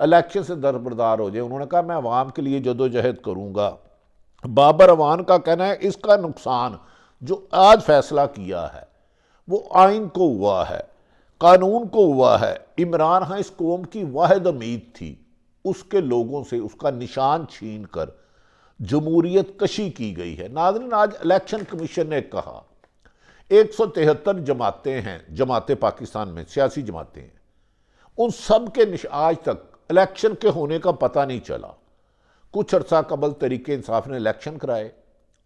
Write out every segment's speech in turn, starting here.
Election سے دربردار ہو جائے۔ انہوں نے کہا میں عوام کے لیے جدوجہد کروں گا۔ بابر اعوان کا کہنا ہے اس کا نقصان جو آج فیصلہ کیا ہے وہ آئین کو ہوا ہے، قانون کو ہوا ہے۔ عمران خان اس قوم کی واحد امید تھی، اس کے لوگوں سے اس کا نشان چھین کر جمہوریت کشی کی گئی ہے۔ ناظرین، آج الیکشن کمیشن نے کہا 173 جماعتیں ہیں، جماعتیں پاکستان میں سیاسی جماعتیں ہیں، ان سب کے آج تک الیکشن کے ہونے کا پتہ نہیں چلا۔ کچھ عرصہ قبل تحریک انصاف نے الیکشن کرائے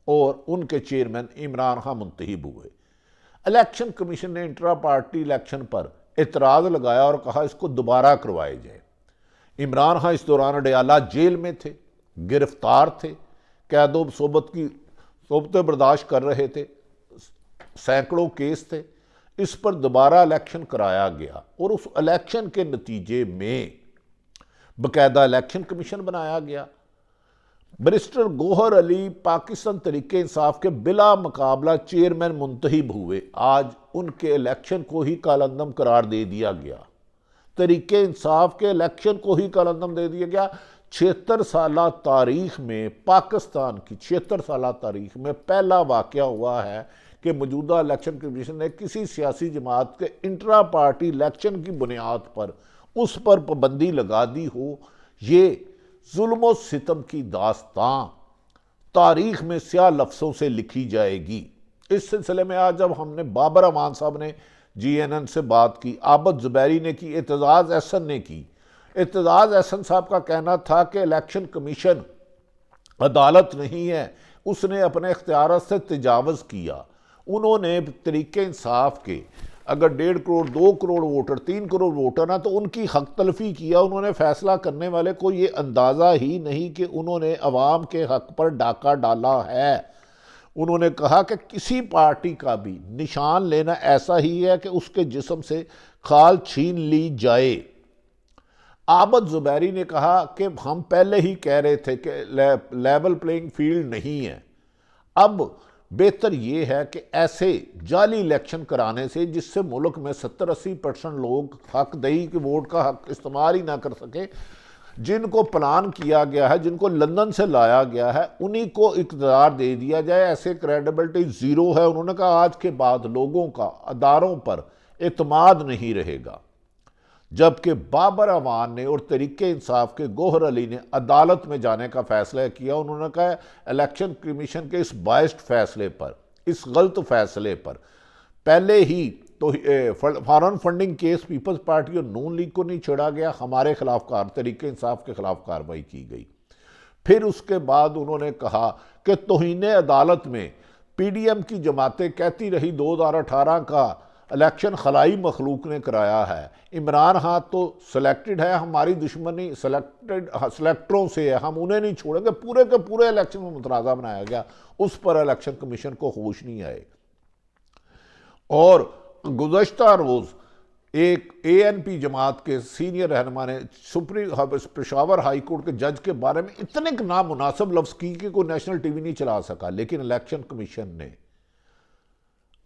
اور ان کے چیئرمین عمران خان منتخب ہوئے۔ الیکشن کمیشن نے انٹرا پارٹی الیکشن پر اعتراض لگایا اور کہا اس کو دوبارہ کروائے جائے۔ عمران خان اس دوران اڈیالہ جیل میں تھے، گرفتار تھے، قید و صحبتیں برداشت کر رہے تھے، سینکڑوں کیس تھے۔ اس پر دوبارہ الیکشن کرایا گیا اور اس الیکشن کے نتیجے میں باقاعدہ الیکشن کمیشن بنایا گیا۔ بیرسٹر گوہر علی پاکستان تحریک انصاف کے بلا مقابلہ چیئرمین منتخب ہوئے۔ آج ان کے الیکشن کو ہی کالعدم قرار دے دیا گیا، تحریک انصاف کے الیکشن کو ہی کالعدم دے دیا گیا۔ 76 سالہ تاریخ میں، پاکستان کی 76 سالہ تاریخ میں پہلا واقعہ ہوا ہے کہ موجودہ الیکشن کمیشن نے کسی سیاسی جماعت کے انٹرا پارٹی الیکشن کی بنیاد پر اس پر پابندی لگا دی ہو۔ یہ ظلم و ستم کی داستان تاریخ میں سیاہ لفظوں سے لکھی جائے گی۔ اس سلسلے میں آج جب ہم نے بابر اعوان صاحب نے GNN سے بات کی، عابد زبیری نے کی، اعتزاز احسن نے کی۔ اعتزاز احسن صاحب کا کہنا تھا کہ الیکشن کمیشن عدالت نہیں ہے، اس نے اپنے اختیارات سے تجاوز کیا۔ انہوں نے تحریک انصاف کے اگر 1.5 کروڑ 2 کروڑ ووٹر 3 کروڑ ووٹر نا تو ان کی حق تلفی کیا۔ انہوں نے فیصلہ کرنے والے کو یہ اندازہ ہی نہیں کہ انہوں نے عوام کے حق پر ڈاکہ ڈالا ہے۔ انہوں نے کہا کہ کسی پارٹی کا بھی نشان لینا ایسا ہی ہے کہ اس کے جسم سے کھال چھین لی جائے۔ عابد زبیری نے کہا کہ ہم پہلے ہی کہہ رہے تھے کہ لیول پلینگ فیلڈ نہیں ہے۔ اب بہتر یہ ہے کہ ایسے جعلی الیکشن کرانے سے جس سے ملک میں 70-80% لوگ حق دہی کے ووٹ کا حق استعمال ہی نہ کر سکے، جن کو پلان کیا گیا ہے، جن کو لندن سے لایا گیا ہے، انہی کو اقتدار دے دیا جائے۔ ایسے کریڈیبلٹی زیرو ہے۔ انہوں نے کہا آج کے بعد لوگوں کا اداروں پر اعتماد نہیں رہے گا۔ جبکہ بابر اعوان نے اور تحریک انصاف کے گوہر علی نے عدالت میں جانے کا فیصلہ کیا۔ انہوں نے کہا الیکشن کمیشن کے اس بائسڈ فیصلے پر، اس غلط فیصلے پر پہلے ہی تو foreign funding case Peoples Party اور نون لیگ کو نہیں چھڑا گیا، ہمارے خلاف تحریک انصاف کے خلاف کارروائی کی گئی۔ پھر اس کے بعد انہوں نے کہا کہ توہین عدالت میں PDM کی جماعتیں کہتی رہی 2018 کا الیکشن خلائی مخلوق نے کرایا ہے، عمران خان تو سلیکٹڈ ہے، ہماری دشمنی سلیکٹروں سے ہے، ہم انہیں نہیں چھوڑیں گے۔ پورے کے پورے الیکشن میں متنازع بنایا گیا، اس پر الیکشن کمیشن کو ہوش نہیں آئے۔ اور گزشتہ روز ایک ANP جماعت کے سینئر رہنما نے پشاور ہائی کورٹ کے جج کے بارے میں اتنے نامناسب لفظ کی کہ کوئی نیشنل ٹی وی نہیں چلا سکا، لیکن الیکشن کمیشن نے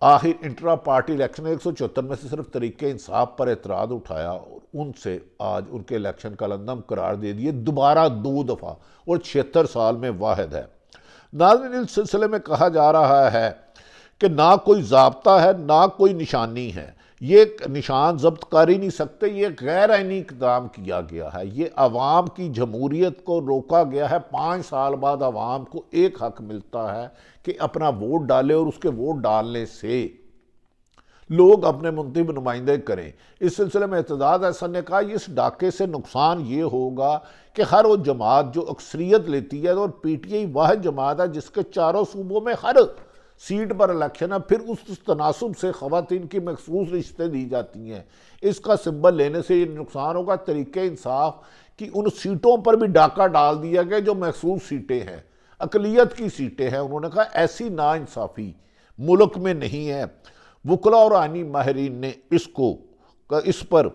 آخر انٹرا پارٹی الیکشن 174 میں سے صرف تحریک انصاف پر اعتراض اٹھایا اور ان سے آج ان کے الیکشن کا کالعدم قرار دے دیے، دوبارہ 2 دفعہ، اور 76 سال میں واحد ہے۔ ناظرین، اس سلسلے میں کہا جا رہا ہے کہ نہ کوئی ضابطہ ہے نہ کوئی نشانی ہے، یہ نشان ضبط کر ہی نہیں سکتے، یہ غیر آئینی اقدام کیا گیا ہے، یہ عوام کی جمہوریت کو روکا گیا ہے۔ 5 سال بعد عوام کو ایک حق ملتا ہے کہ اپنا ووٹ ڈالے اور اس کے ووٹ ڈالنے سے لوگ اپنے منتخب نمائندے کریں۔ اس سلسلے میں اعتزاز احسن نے کہا اس ڈاکے سے نقصان یہ ہوگا کہ ہر وہ جماعت جو اکثریت لیتی ہے، اور PTI واحد جماعت ہے جس کے چاروں صوبوں میں ہر سیٹ پر الیکشن ہے، پھر اس تناسب سے خواتین کی مخصوص رشتے دی جاتی ہیں، اس کا سمبل لینے سے یہ نقصان ہوگا۔ تحریک انصاف کی ان سیٹوں پر بھی ڈاکہ ڈال دیا گیا جو مخصوص سیٹیں ہیں، اقلیت کی سیٹیں ہیں۔ انہوں نے کہا ایسی ناانصافی ملک میں نہیں ہے۔ وکلاء اور آئینی ماہرین نے اس پر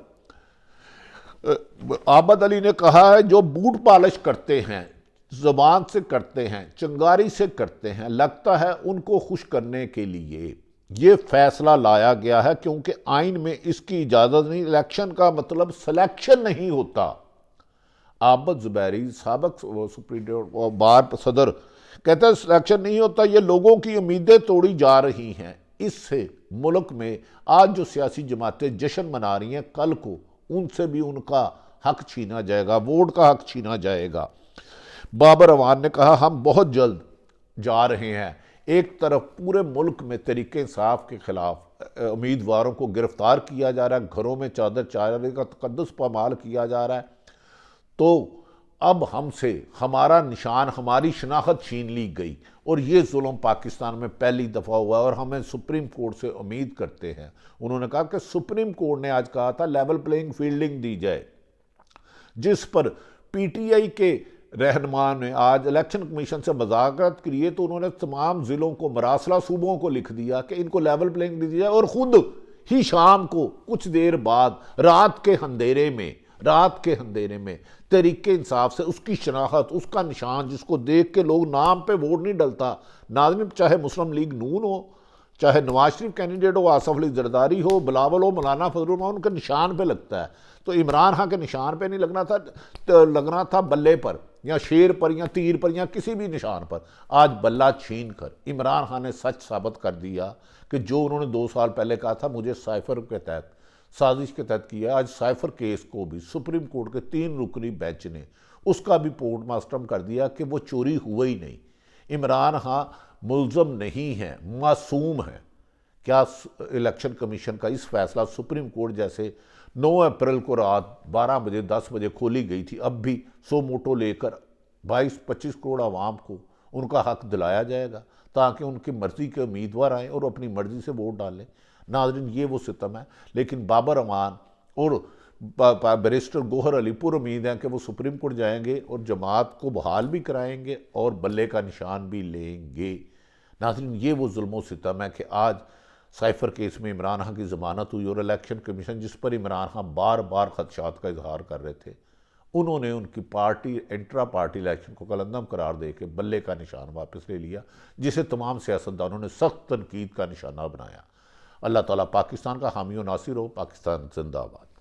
عابد علی نے کہا ہے جو بوٹ پالش کرتے ہیں، زبان سے کرتے ہیں، چنگاری سے کرتے ہیں، لگتا ہے ان کو خوش کرنے کے لیے یہ فیصلہ لایا گیا ہے، کیونکہ آئین میں اس کی اجازت نہیں۔ الیکشن کا مطلب سلیکشن نہیں ہوتا، عابد زبیری سابق سپریم بار صدر کہتا ہے سلیکشن نہیں ہوتا، یہ لوگوں کی امیدیں توڑی جا رہی ہیں، اس سے ملک میں آج جو سیاسی جماعتیں جشن منا رہی ہیں کل کو ان سے بھی ان کا حق چھینا جائے گا، ووٹ کا حق چھینا جائے گا۔ بابر اعوان نے کہا ہم بہت جلد جا رہے ہیں، ایک طرف پورے ملک میں تحریک انصاف کے خلاف امیدواروں کو گرفتار کیا جا رہا ہے، گھروں میں چادر چادر کا تقدس پامال کیا جا رہا ہے، تو اب ہم سے ہمارا نشان، ہماری شناخت چھین لی گئی، اور یہ ظلم پاکستان میں پہلی دفعہ ہوا ہے اور ہمیں سپریم کورٹ سے امید کرتے ہیں۔ انہوں نے کہا کہ سپریم کورٹ نے آج کہا تھا لیول پلینگ فیلڈنگ دی جائے، جس پر پی ٹی آئی کے رہنما نے آج الیکشن کمیشن سے مذاکرات کیے تو انہوں نے تمام ضلعوں کو، مراسلہ صوبوں کو لکھ دیا کہ ان کو لیول پلینگ دی جائے، اور خود ہی شام کو کچھ دیر بعد رات کے اندھیرے میں تحریک انصاف سے اس کی شناخت، اس کا نشان جس کو دیکھ کے لوگ نام پہ ووٹ نہیں ڈلتا، ناظرین چاہے مسلم لیگ نون ہو، چاہے نواز شریف کینڈیڈیٹ ہو، آصف علی زرداری ہو، بلاول ہو، مولانا فضل الرحمان، ان کے نشان پہ لگتا ہے، تو عمران خان کے نشان پہ نہیں لگنا تھا بلے پر یا شیر پر یا تیر پر یا کسی بھی نشان پر۔ آج بلہ چھین کر عمران خان نے سچ ثابت کر دیا کہ جو انہوں نے 2 سال پہلے کہا تھا مجھے سائفر کے تحت، سازش کے تحت کیا، آج سائفر کیس کو بھی سپریم کورٹ کے 3 رکنی بینچ نے اس کا بھی پورٹ ماسٹرم کر دیا کہ وہ چوری ہوا ہی نہیں، عمران خان ملزم نہیں ہے، معصوم ہے۔ کیا الیکشن کمیشن کا اس فیصلہ سپریم کورٹ جیسے 9 اپریل کو رات 12 بجے 10 بجے کھولی گئی تھی، اب بھی سو موٹو لے کر 22-25 کروڑ عوام کو ان کا حق دلایا جائے گا تاکہ ان کی مرضی کے امیدوار آئیں اور اپنی مرضی سے ووٹ ڈالیں؟ ناظرین یہ وہ ستم ہے، لیکن بابر اعوان اور بیرسٹر گوہر علی پر امید ہیں کہ وہ سپریم کورٹ جائیں گے اور جماعت کو بحال بھی کرائیں گے اور بلے کا نشان بھی لیں گے۔ ناظرین یہ وہ ظلم و ستم ہے کہ آج سائفر کیس میں عمران خان کی ضمانت ہوئی اور الیکشن کمیشن جس پر عمران خان بار بار خدشات کا اظہار کر رہے تھے، انہوں نے ان کی پارٹی انٹرا پارٹی الیکشن کو کلندم قرار دے کے بلے کا نشان واپس لے لیا، جسے تمام سیاستدانوں نے سخت تنقید کا نشانہ بنایا۔ اللہ تعالیٰ پاکستان کا حامی و ناصر ہو۔ پاکستان زندہ باد۔